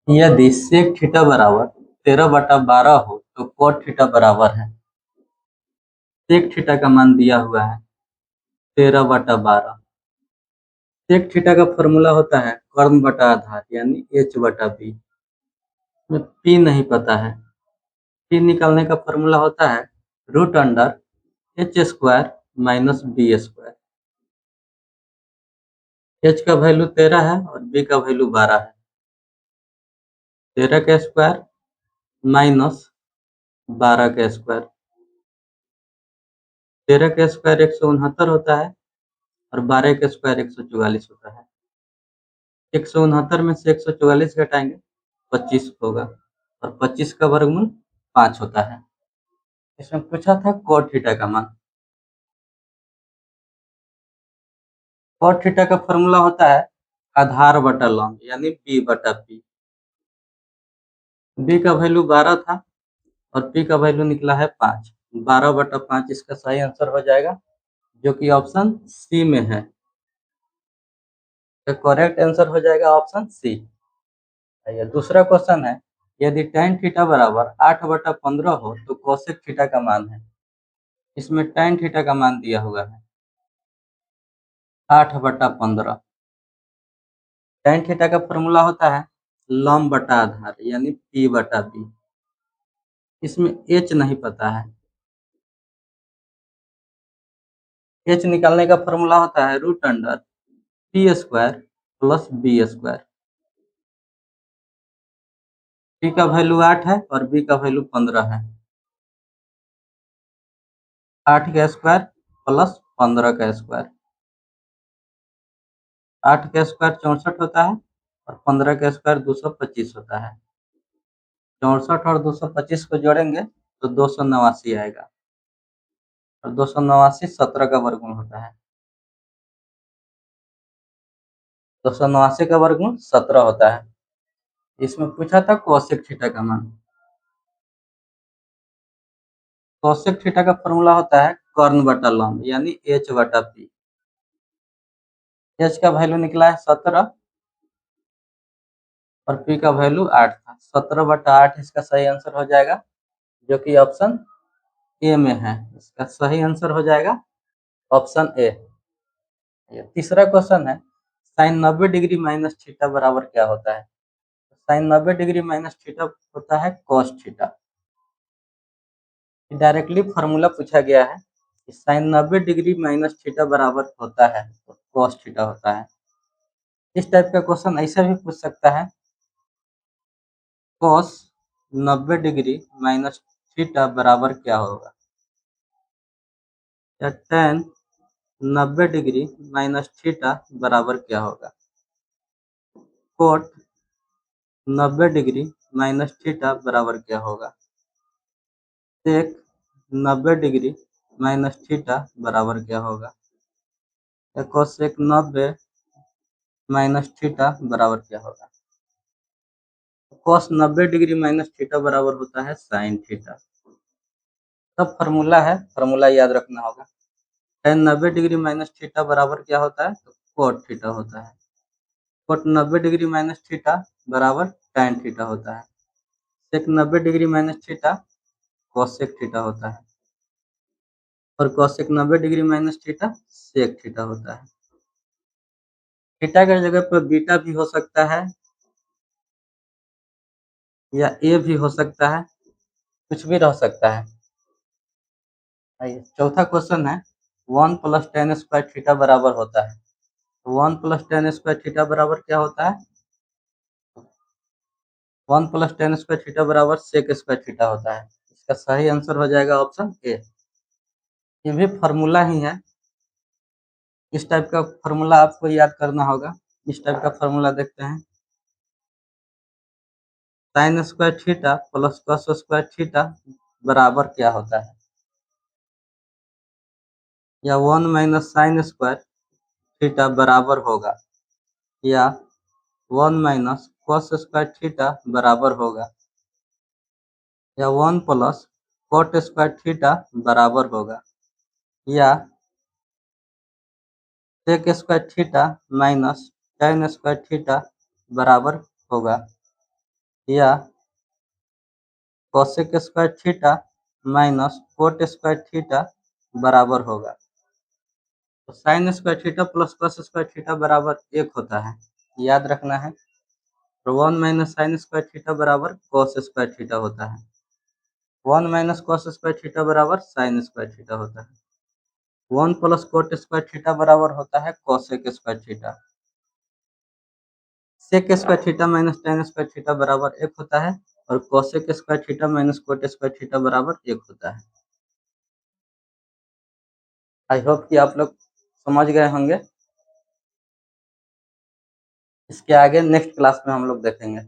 यदि sec theta बराबर 13/12 हो तो cot थीटा बराबर है। sec थीटा का मान दिया हुआ है 13/12। sec थीटा का फॉर्मूला होता है कर्ण बटा आधार यानी h/b। p नहीं पता है, p निकालने का फॉर्मूला होता है root under H square minus B square. h का वैल्यू 13 है और b का वैल्यू 12 है। 13 का स्क्वायर माइनस 12 का स्क्वायर। 13 का स्क्वायर 169 होता है और 12 का स्क्वायर 144 होता है। 169 में से 144 घटाएंगे 25 होगा और 25 का वर्गमूल 5 होता है। इसमें पूछा था cot थीटा का मान। cot थीटा का फॉर्मूला होता है आधार बटा लॉन्ग यानी b/p। b का वैल्यू 12 था और p का वैल्यू निकला है 5। 12/5 इसका सही आंसर हो जाएगा, जो कि ऑप्शन सी में है। तो करेक्ट आंसर हो जाएगा ऑप्शन सी। आइए दूसरा क्वेश्चन है, यदि tan थीटा बराबर 8/15 हो तो कोसेक थीटा का मान है। इसमें tan थीटा का मान दिया हुआ है 8/15। tan थीटा का फॉर्मूला होता है लंब बटा आधार यानी p/b। इसमें h नहीं पता है। h निकालने का फॉर्मूला होता है root under p square plus b square. p का वैल्यू 8 है और b का वैल्यू 15 है। 8 का स्क्वायर प्लस 15 का स्क्वायर। 8 का स्क्वायर 64 होता है और 15 का स्क्वायर 225 होता है। 64 और 225 को जोड़ेंगे तो 289 आएगा और 289 17 का वर्गमूल होता है। 289 का वर्गमूल 17 होता है। इसमें पूछा था कोसेक थीटा का मान। कोसेक थीटा का फॉर्मूला होता है कर्ण बटा लंब यानी h/p। h का वैल्यू निकला है 17 और p का वैल्यू 8 था। 17/8 इसका सही आंसर हो जाएगा, जो कि ऑप्शन ए में है। इसका सही आंसर हो जाएगा ऑप्शन ए। तीसरा क्वेश्चन है, साइन 90 डिग्री माइनस थीटा बराबर क्या होता है। साइन 90 डिग्री माइनस थीटा होता है कॉस थीटा। डायरेक्टली फॉर्मूला पूछा गया है कि साइन 90 डिग्री माइनस थीटा बराबर होता है तो कॉस थीटा होता है। इस टाइप का क्वेश्चन ऐसा भी पूछ सकता है, कॉस 90 डिग्री माइनस थीटा बराबर क्या होगा, या टेन 90 डिग्री माइनस थीटा बराबर क्या होगा। कोट 90 डिग्री माइनस थीटा बराबर क्या होगा। सेक 90 डिग्री माइनस थीटा बराबर क्या होगा। कोसेक 90 माइनस थीटा बराबर क्या होगा। कॉस 90 डिग्री माइनस थीटा बराबर होता है साइन थीटा। तब फॉर्मूला है, फॉर्मूला याद रखना होगा। टेन 90 डिग्री माइनस थीटा बराबर क्या होता है, तो कोट थीटा होता है। कोट 90 डिग्री माइनस थीटा बराबर tan थीटा होता है। Sec 90 degree minus theta cosec theta होता है और cosec 90 degree minus theta sec theta होता है। थीटा की जगह पर बीटा भी हो सकता है या ए भी हो सकता है, कुछ भी रह सकता है। आइए चौथा क्वेश्चन है, 1 प्लस टेन स्क्वायर थीटा बराबर होता है। 1 प्लस टेन स्क्वायर थीटा बराबर क्या होता है, 1 प्लस टेन स्क्वायर थीटा बराबर सेक स्क्वायर थीटा होता है। इसका सही आंसर हो जाएगा ऑप्शन ए। ये भी फार्मूला ही है। इस टाइप का फार्मूला आपको याद करना होगा। इस टाइप का फार्मूला देखते हैं, sign square theta plus cos square theta बराबर क्या होता है, या 1 माइनस साइन स्क्वायर थीटा बराबर होगा, या 1 माइनस कॉस स्क्वायर थीटा बराबर होगा, या 1 प्लस कॉट स्क्वायर थीटा बराबर होगा, या sec square theta minus tan square theta बराबर होगा। या cosec square theta minus cot square theta बराबर होगा। तो sine square theta plus cos square theta बराबर 1 होता है, याद रखना है। तो 1 माइनस साइन स्क्वायर थीटा बराबर कॉस स्क्वायर थीटा होता है। 1 माइनस कॉस स्क्वायर थीटा बराबर साइन स्क्वायर थीटा होता है। 1 प्लस कोट स्क्वायर थीटा बराबर होता है cosec square theta. Sec square theta minus tan square theta बराबर 1 होता है और cosec square theta minus cot square theta बराबर 1 होता है। आई होप कि आप लोग समझ गए होंगे। इसके आगे नेक्स्ट क्लास में हम लोग देखेंगे।